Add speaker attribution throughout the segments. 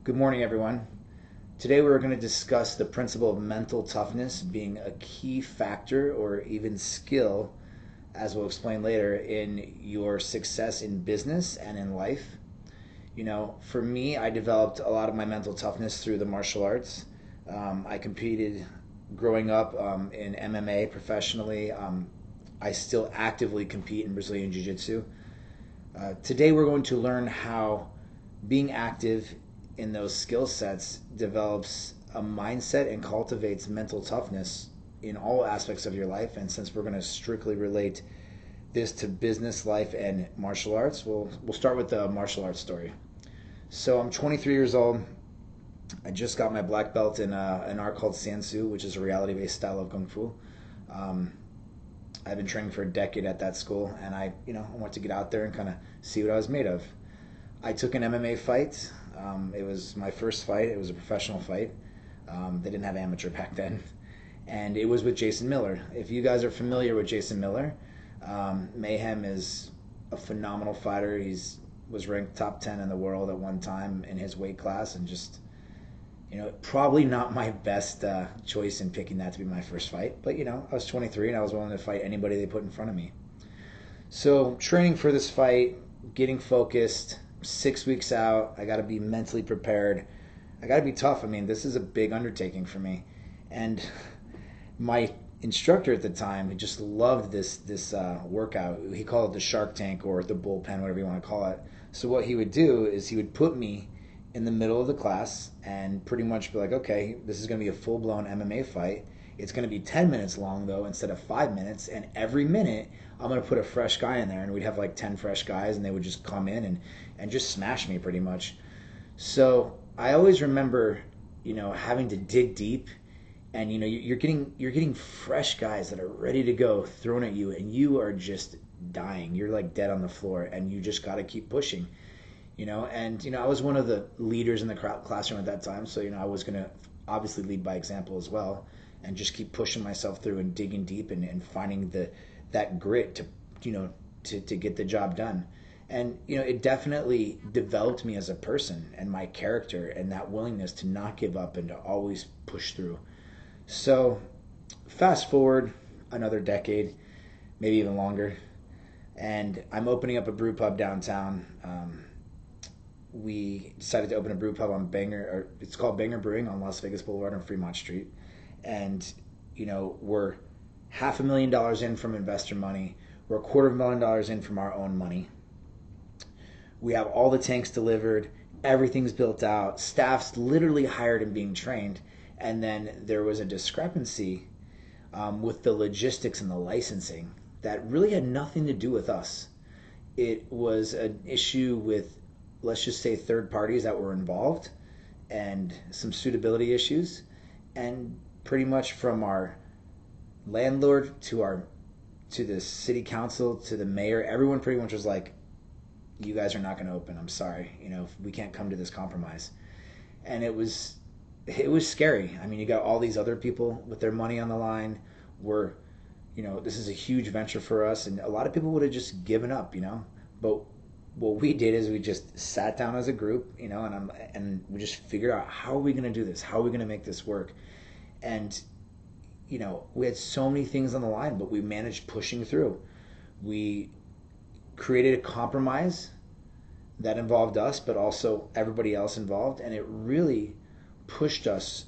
Speaker 1: Good morning, everyone. Today we're going to discuss the principle of mental toughness being a key factor or even skill, as we'll explain later, in your success in business and in life. For me, I developed a lot of my mental toughness through the martial arts. I competed growing up in MMA professionally. I still actively compete in Brazilian Jiu Jitsu. Today we're going to learn how being active in those skill sets develops a mindset and cultivates mental toughness in all aspects of your life. And since we're going to strictly relate this to business life and martial arts, we'll start with the martial arts story. So I'm 23 years old. I just got my black belt in an art called Sansu, which is a reality-based style of Kung Fu. I've been training for a decade at that school, and I wanted to get out there and kind of see what I was made of. I took an MMA fight. It was my first fight. It was a professional fight. They didn't have amateur back then. And it was with Jason Miller. If you guys are familiar with Jason Miller, Mayhem is a phenomenal fighter. Was ranked top 10 in the world at one time in his weight class, and just, probably not my best choice in picking that to be my first fight. But, I was 23 and I was willing to fight anybody they put in front of me. So training for this fight, getting focused, 6 weeks out, I got to be mentally prepared. I got to be tough. I mean, this is a big undertaking for me. And my instructor at the time, he just loved this workout. He called it the Shark Tank or the bullpen, whatever you want to call it. So what he would do is he would put me in the middle of the class and pretty much be like, okay, this is going to be a full-blown MMA fight. It's going to be 10 minutes long, though, instead of 5 minutes. And every minute, I'm going to put a fresh guy in there. And we'd have like 10 fresh guys, and they would just come in and just smash me pretty much. So I always remember, having to dig deep. And, you're getting fresh guys that are ready to go thrown at you, and you are just dying. You're like dead on the floor, and you just got to keep pushing. I was one of the leaders in the classroom at that time. So, I was going to obviously lead by example as well, and just keep pushing myself through and digging deep and finding that grit to get the job done. And, it definitely developed me as a person and my character and that willingness to not give up and to always push through. So fast forward another decade, maybe even longer, and I'm opening up a brew pub downtown. We decided to open a brew pub on it's called Banger Brewing on Las Vegas Boulevard on Fremont Street. And, we're $500,000 in from investor money. We're $250,000 in from our own money. We have all the tanks delivered. Everything's built out. Staff's literally hired and being trained. And then there was a discrepancy with the logistics and the licensing that really had nothing to do with us. It was an issue with, let's just say, third parties that were involved and some suitability issues. And pretty much from our landlord to the city council to the mayor, everyone pretty much was like, you guys are not going to open. I'm sorry. We can't come to this compromise. And it was scary. I mean, you got all these other people with their money on the line. This is a huge venture for us, and a lot of people would have just given up, But what we did is we just sat down as a group, and we just figured out, how are we going to do this? How are we going to make this work? And we had so many things on the line, but we managed pushing through. We created a compromise that involved us, but also everybody else involved, and it really pushed us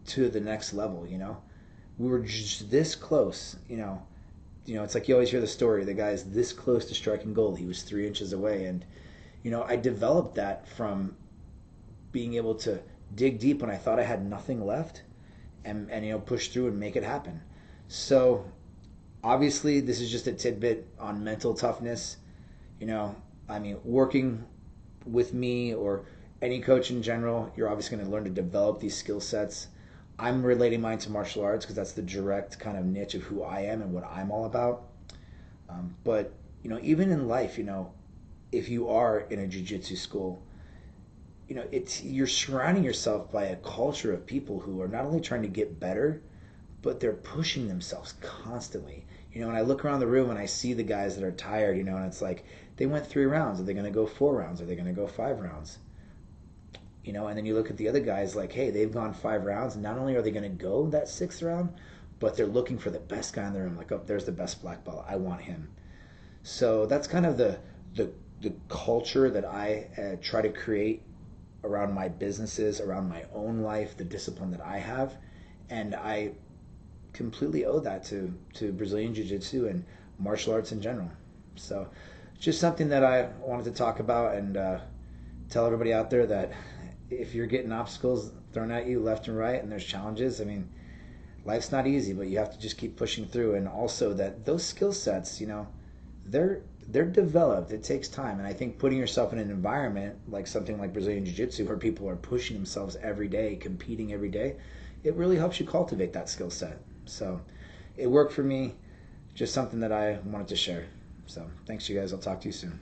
Speaker 1: to the next level. We were just this close. It's like you always hear the story, the guy's this close to striking gold. He was 3 inches away. And I developed that from being able to dig deep when I thought I had nothing left, and push through and make it happen. So obviously this is just a tidbit on mental toughness. Working with me or any coach in general, you're obviously going to learn to develop these skill sets. I'm relating mine to martial arts because that's the direct kind of niche of who I am and what I'm all about. But even in life, if you are in a jiu-jitsu school, you're surrounding yourself by a culture of people who are not only trying to get better, but they're pushing themselves constantly. When I look around the room and I see the guys that are tired, and it's like, they went 3 rounds. Are they going to go 4 rounds? Are they going to go 5 rounds? And then you look at the other guys like, hey, they've gone 5 rounds, and not only are they going to go that 6th round, but they're looking for the best guy in the room. Like, oh, there's the best black belt. I want him. So that's kind of the culture that I try to create around my businesses, around my own life, the discipline that I have, and I completely owe that to Brazilian Jiu Jitsu and martial arts in general. So just something that I wanted to talk about and tell everybody out there that if you're getting obstacles thrown at you left and right and there's challenges, I mean, life's not easy, but you have to just keep pushing through. And also that those skill sets, they're developed. It takes time. And I think putting yourself in an environment like something like Brazilian Jiu-Jitsu where people are pushing themselves every day, competing every day, it really helps you cultivate that skill set. So it worked for me. Just something that I wanted to share. So thanks, you guys. I'll talk to you soon.